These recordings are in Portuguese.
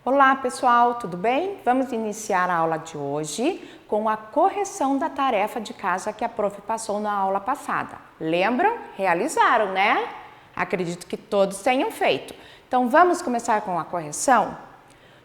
Olá pessoal, tudo bem? Vamos iniciar a aula de hoje com a correção da tarefa de casa que a prof passou na aula passada. Lembram? Realizaram, né? Acredito que todos tenham feito. Então vamos começar com a correção?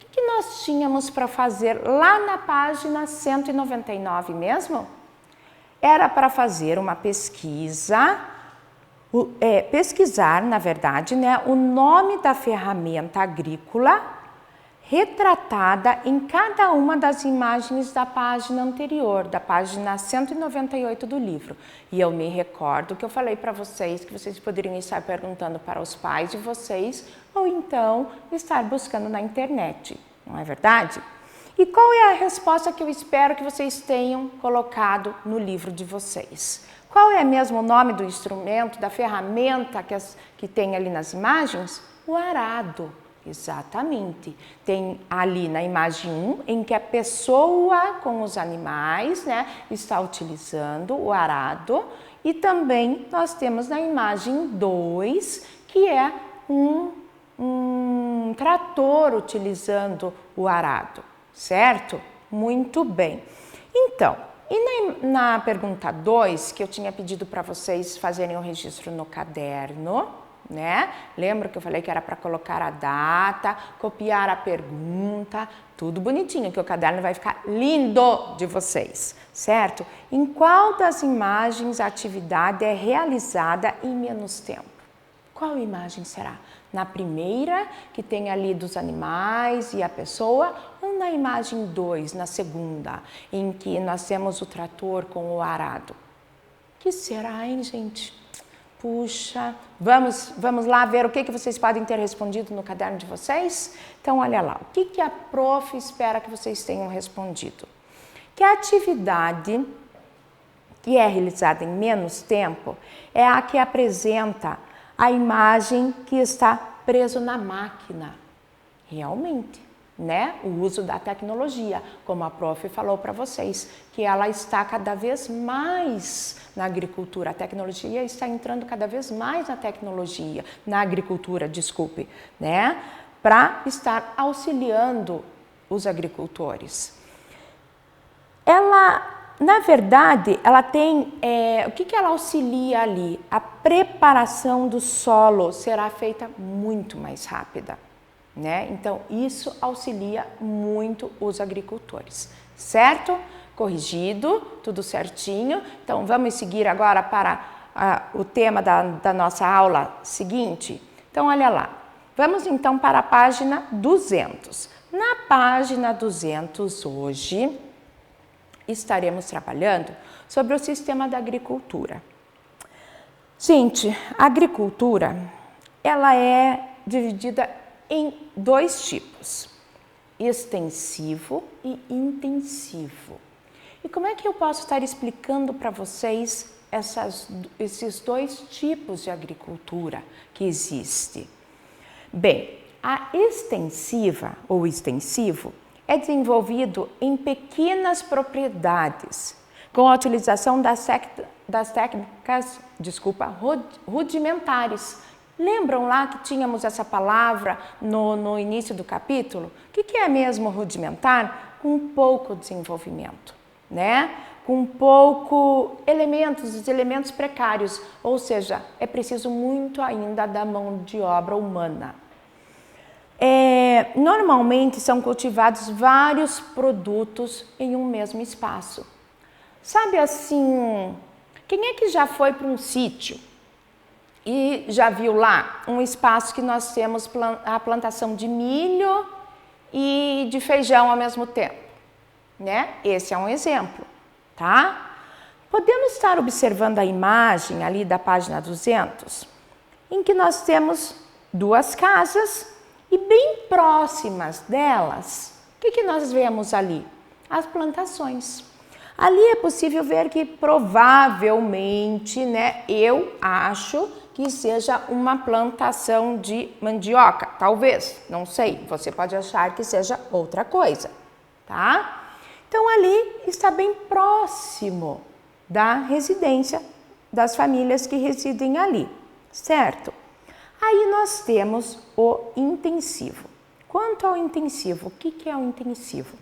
O que nós tínhamos para fazer lá na página 199 mesmo? Era para fazer uma pesquisa, pesquisar, na verdade, né, o nome da ferramenta agrícola retratada em cada uma das imagens da página anterior, da página 198 do livro. E eu me recordo que eu falei para vocês que vocês poderiam estar perguntando para os pais de vocês ou então estar buscando na internet, não é verdade? E qual é a resposta que eu espero que vocês tenham colocado no livro de vocês? Qual é mesmo o nome do instrumento, da ferramenta que tem ali nas imagens? O arado. Exatamente. Tem ali na imagem 1, em que a pessoa com os animais, né, está utilizando o arado. E também nós temos na imagem 2, que é um trator utilizando o arado, certo? Muito bem. Então, e na pergunta 2, que eu tinha pedido para vocês fazerem o registro no caderno, né? Lembra que eu falei que era para colocar a data, copiar a pergunta, tudo bonitinho, que o caderno vai ficar lindo de vocês, certo? Em qual das imagens a atividade é realizada em menos tempo? Qual imagem será? Na primeira, que tem ali dos animais e a pessoa, ou na imagem 2, na segunda, em que nós temos o trator com o arado? Que será, hein, gente? Puxa, vamos lá ver o que vocês podem ter respondido no caderno de vocês? Então, olha lá, o que a prof espera que vocês tenham respondido? Que a atividade que é realizada em menos tempo é a que apresenta a imagem que está preso na máquina. Realmente, né? O uso da tecnologia, como a prof falou para vocês, que ela está cada vez mais na agricultura. A tecnologia está entrando cada vez mais na agricultura, desculpe, né? Para estar auxiliando os agricultores. Ela, na verdade, ela tem, o que ela auxilia ali? A preparação do solo será feita muito mais rápida, né? Então, isso auxilia muito os agricultores, certo? Corrigido, tudo certinho. Então, vamos seguir agora para o tema da nossa aula seguinte. Então, olha lá. Vamos então para a página 200. Na página 200, hoje, estaremos trabalhando sobre o sistema da agricultura. Gente, a agricultura, ela é dividida em dois tipos, extensivo e intensivo. E como é que eu posso estar explicando para vocês esses dois tipos de agricultura que existe? Bem, a extensiva ou extensivo é desenvolvido em pequenas propriedades, com a utilização das técnicas, rudimentares. Lembram lá que tínhamos essa palavra no início do capítulo? O que é mesmo rudimentar? Com pouco desenvolvimento, né? Com pouco os elementos precários, ou seja, é preciso muito ainda da mão de obra humana. Normalmente são cultivados vários produtos em um mesmo espaço. Sabe assim, quem é que já foi para um sítio e já viu lá um espaço que nós temos a plantação de milho e de feijão ao mesmo tempo, né? Esse é um exemplo, tá? Podemos estar observando a imagem ali da página 200, em que nós temos duas casas e bem próximas delas, o que nós vemos ali? As plantações. Ali é possível ver que provavelmente, né, eu acho que seja uma plantação de mandioca, talvez, não sei, você pode achar que seja outra coisa, tá? Então ali está bem próximo da residência das famílias que residem ali, certo? Aí nós temos o intensivo. Quanto ao intensivo, o que é o intensivo?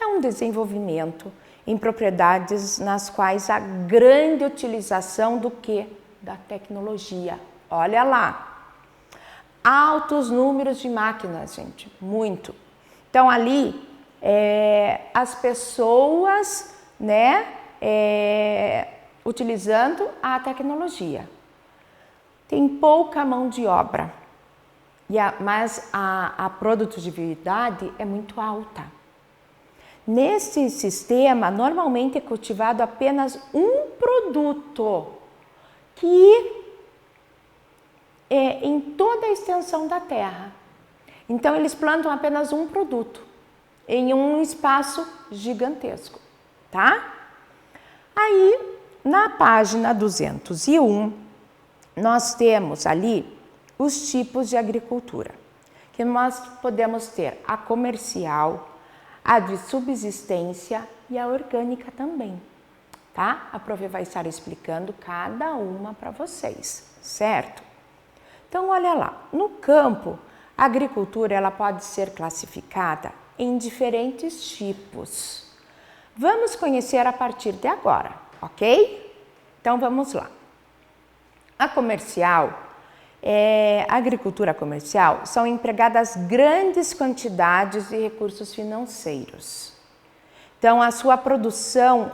É um desenvolvimento em propriedades nas quais há grande utilização do quê? Da tecnologia. Olha lá, altos números de máquinas, gente, muito. Então ali, as pessoas, né, utilizando a tecnologia. Tem pouca mão de obra, mas a produtividade é muito alta. Nesse sistema, normalmente é cultivado apenas um produto, que é em toda a extensão da terra. Então, eles plantam apenas um produto, em um espaço gigantesco, tá? Aí, na página 201, nós temos ali os tipos de agricultura, que nós podemos ter a comercial, a de subsistência e a orgânica também, tá? A prof vai estar explicando cada uma para vocês, certo? Então, olha lá, no campo, a agricultura ela pode ser classificada em diferentes tipos. Vamos conhecer a partir de agora, ok? Então, vamos lá. A comercial, a agricultura comercial, são empregadas grandes quantidades de recursos financeiros. Então, a sua produção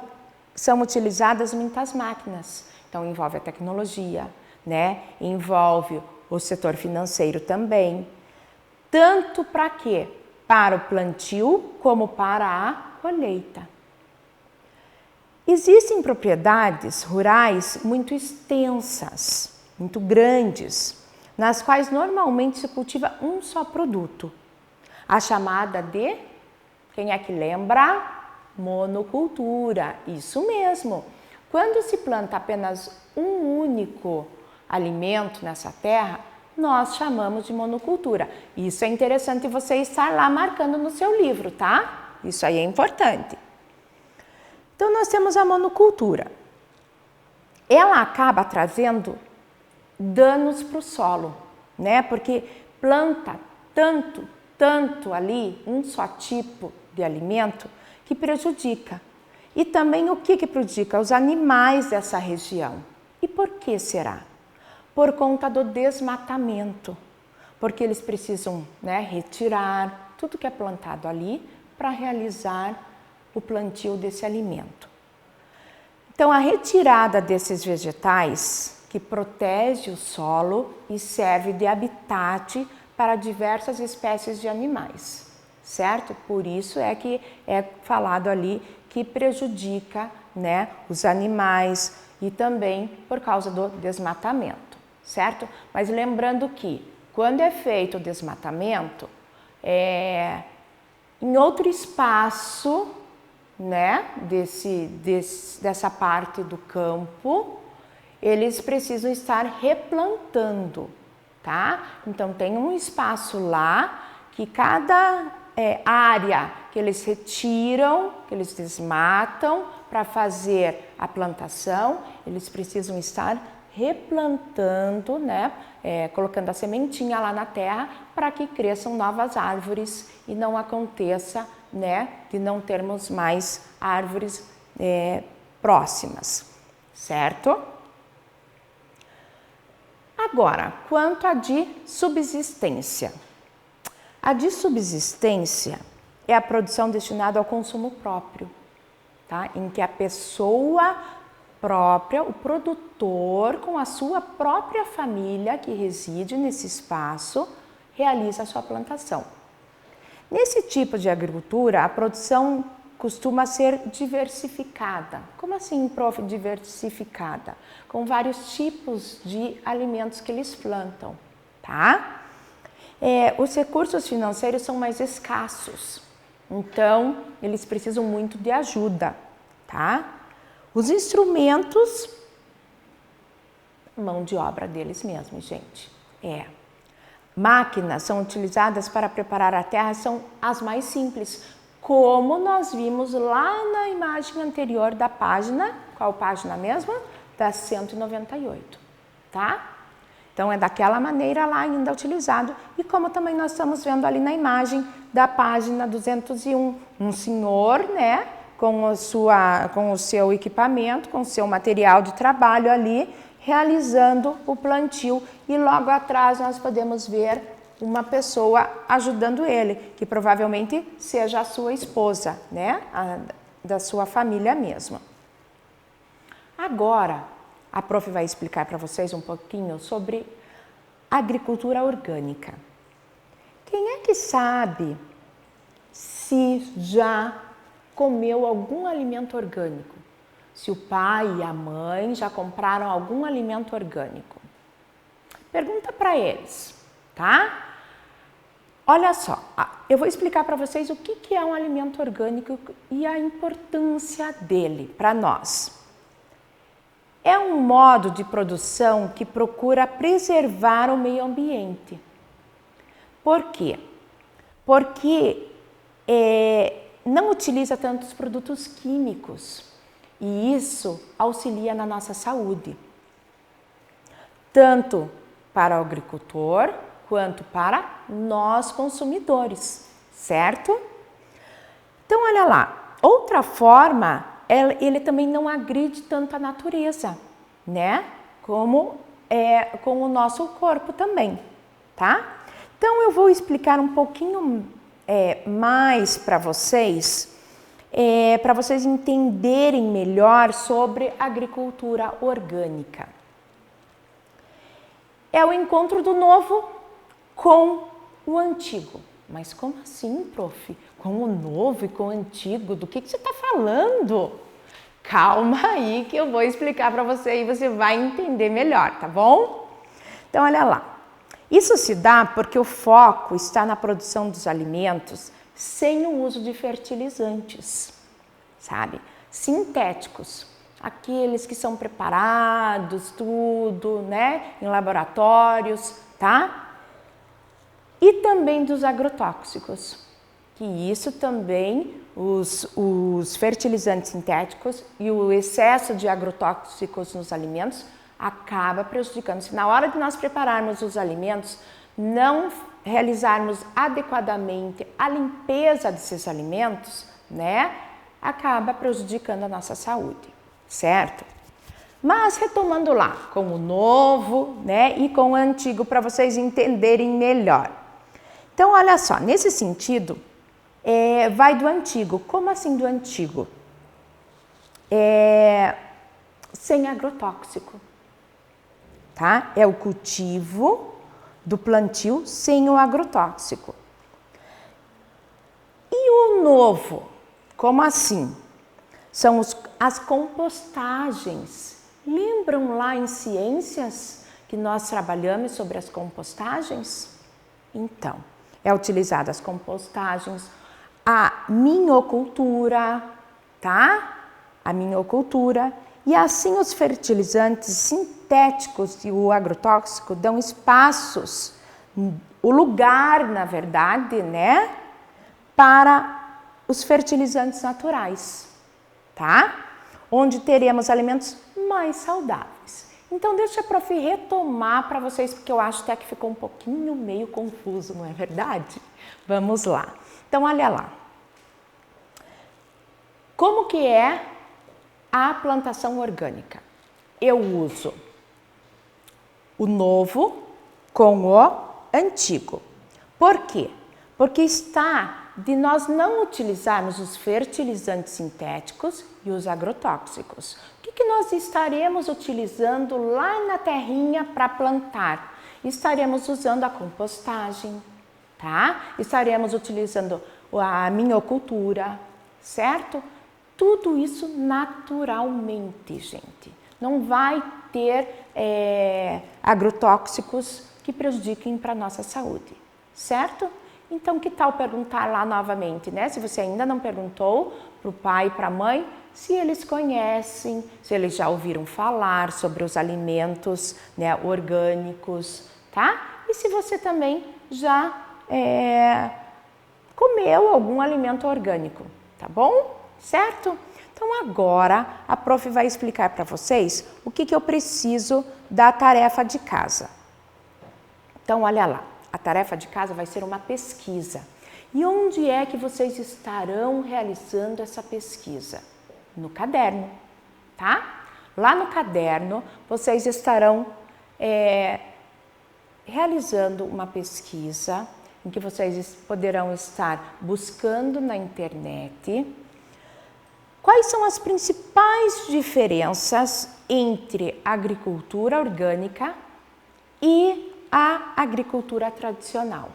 são utilizadas muitas máquinas. Então, envolve a tecnologia, né? Envolve o setor financeiro também. Tanto para quê? Para o plantio como para a colheita. Existem propriedades rurais muito extensas, muito grandes, nas quais normalmente se cultiva um só produto. A chamada de, quem é que lembra? Monocultura, isso mesmo. Quando se planta apenas um único alimento nessa terra, nós chamamos de monocultura. Isso é interessante você estar lá marcando no seu livro, tá? Isso aí é importante. Então, nós temos a monocultura. Ela acaba trazendo danos para o solo, né? Porque planta tanto ali, um só tipo de alimento, que prejudica. E também o que prejudica? Os animais dessa região. E por que será? Por conta do desmatamento. Porque eles precisam, né, retirar tudo que é plantado ali para realizar o plantio desse alimento. Então, a retirada desses vegetais que protege o solo e serve de habitat para diversas espécies de animais, certo? Por isso é que é falado ali que prejudica, né, os animais e também por causa do desmatamento, certo? Mas lembrando que quando é feito o desmatamento, em outro espaço, né, dessa parte do campo, eles precisam estar replantando, tá? Então, tem um espaço lá que cada área que eles retiram, que eles desmatam para fazer a plantação, eles precisam estar replantando, né, colocando a sementinha lá na terra para que cresçam novas árvores e não aconteça, né, de não termos mais árvores próximas, certo? Agora, quanto à de subsistência. A de subsistência é a produção destinada ao consumo próprio, tá? Em que a pessoa própria, o produtor, com a sua própria família que reside nesse espaço, realiza a sua plantação. Nesse tipo de agricultura, a produção costuma ser diversificada. Como assim, prof, diversificada? Com vários tipos de alimentos que eles plantam, tá? Os recursos financeiros são mais escassos, então eles precisam muito de ajuda, tá? Os instrumentos, mão de obra deles mesmos, gente. Máquinas são utilizadas para preparar a terra, são as mais simples, como nós vimos lá na imagem anterior da página, qual página mesmo? Da 198, tá? Então, é daquela maneira lá ainda utilizado. E como também nós estamos vendo ali na imagem da página 201, um senhor, né, com o seu equipamento, com o seu material de trabalho ali, realizando o plantio. E logo atrás nós podemos ver uma pessoa ajudando ele, que provavelmente seja a sua esposa, né, da sua família mesmo. Agora, a prof vai explicar para vocês um pouquinho sobre agricultura orgânica. Quem é que sabe se já comeu algum alimento orgânico? Se o pai e a mãe já compraram algum alimento orgânico? Pergunta para eles, tá? Olha só, eu vou explicar para vocês o que é um alimento orgânico e a importância dele para nós. É um modo de produção que procura preservar o meio ambiente. Por quê? Porque não utiliza tantos produtos químicos e isso auxilia na nossa saúde. Tanto para o agricultor quanto para nós consumidores, certo? Então, olha lá, outra forma, ele também não agride tanto a natureza, né? Como com o nosso corpo também, tá? Então, eu vou explicar um pouquinho mais para vocês entenderem melhor sobre agricultura orgânica. É o encontro do novo com o antigo. Mas como assim, prof? Com o novo e com o antigo? Do que você está falando? Calma aí que eu vou explicar para você e você vai entender melhor, tá bom? Então, olha lá. Isso se dá porque o foco está na produção dos alimentos sem o uso de fertilizantes, sabe? Sintéticos. Aqueles que são preparados, tudo, né? Em laboratórios, tá? E também dos agrotóxicos, que isso também, os fertilizantes sintéticos e o excesso de agrotóxicos nos alimentos acaba prejudicando. Se na hora de nós prepararmos os alimentos, não realizarmos adequadamente a limpeza desses alimentos, né, acaba prejudicando a nossa saúde, certo? Mas retomando lá, com o novo, né, e com o antigo, para vocês entenderem melhor. Então, olha só, nesse sentido, vai do antigo. Como assim do antigo? Sem agrotóxico, tá? É o cultivo do plantio sem o agrotóxico. E o novo? Como assim? São as compostagens. Lembram lá em ciências que nós trabalhamos sobre as compostagens? Então, utilizada as compostagens, a minhocultura, tá? A minhocultura. E assim os fertilizantes sintéticos e o agrotóxico dão espaços, o lugar, na verdade, né? Para os fertilizantes naturais, tá? Onde teremos alimentos mais saudáveis. Então, deixa a prof retomar para vocês, porque eu acho até que ficou um pouquinho meio confuso, não é verdade? Vamos lá. Então, olha lá. Como que é a plantação orgânica? Eu uso o novo com o antigo. Por quê? Porque está de nós não utilizarmos os fertilizantes sintéticos e os agrotóxicos. O que nós estaremos utilizando lá na terrinha para plantar? Estaremos usando a compostagem, tá? Estaremos utilizando a minhocultura, certo? Tudo isso naturalmente, gente. Não vai ter agrotóxicos que prejudiquem para a nossa saúde, certo? Então, que tal perguntar lá novamente, né? Se você ainda não perguntou para o pai e para a mãe, se eles conhecem, se eles já ouviram falar sobre os alimentos, né, orgânicos, tá? E se você também já comeu algum alimento orgânico, tá bom? Certo? Então, agora a prof vai explicar para vocês o que eu preciso da tarefa de casa, Então, olha lá, a tarefa de casa vai ser uma pesquisa. E onde é que vocês estarão realizando essa pesquisa? No caderno, tá? Lá no caderno, vocês estarão realizando uma pesquisa em que vocês poderão estar buscando na internet quais são as principais diferenças entre a agricultura orgânica e a agricultura tradicional.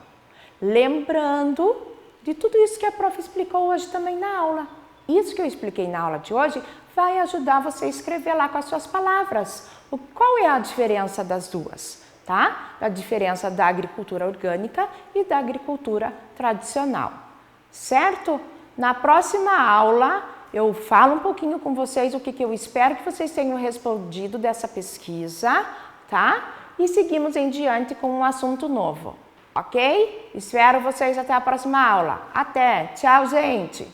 Lembrando de tudo isso que a prof explicou hoje também na aula. Isso que eu expliquei na aula de hoje vai ajudar você a escrever lá com as suas palavras. Qual é a diferença das duas, tá? A diferença da agricultura orgânica e da agricultura tradicional, certo? Na próxima aula eu falo um pouquinho com vocês o que eu espero que vocês tenham respondido dessa pesquisa, tá? E seguimos em diante com um assunto novo, ok? Espero vocês até a próxima aula. Até! Tchau, gente!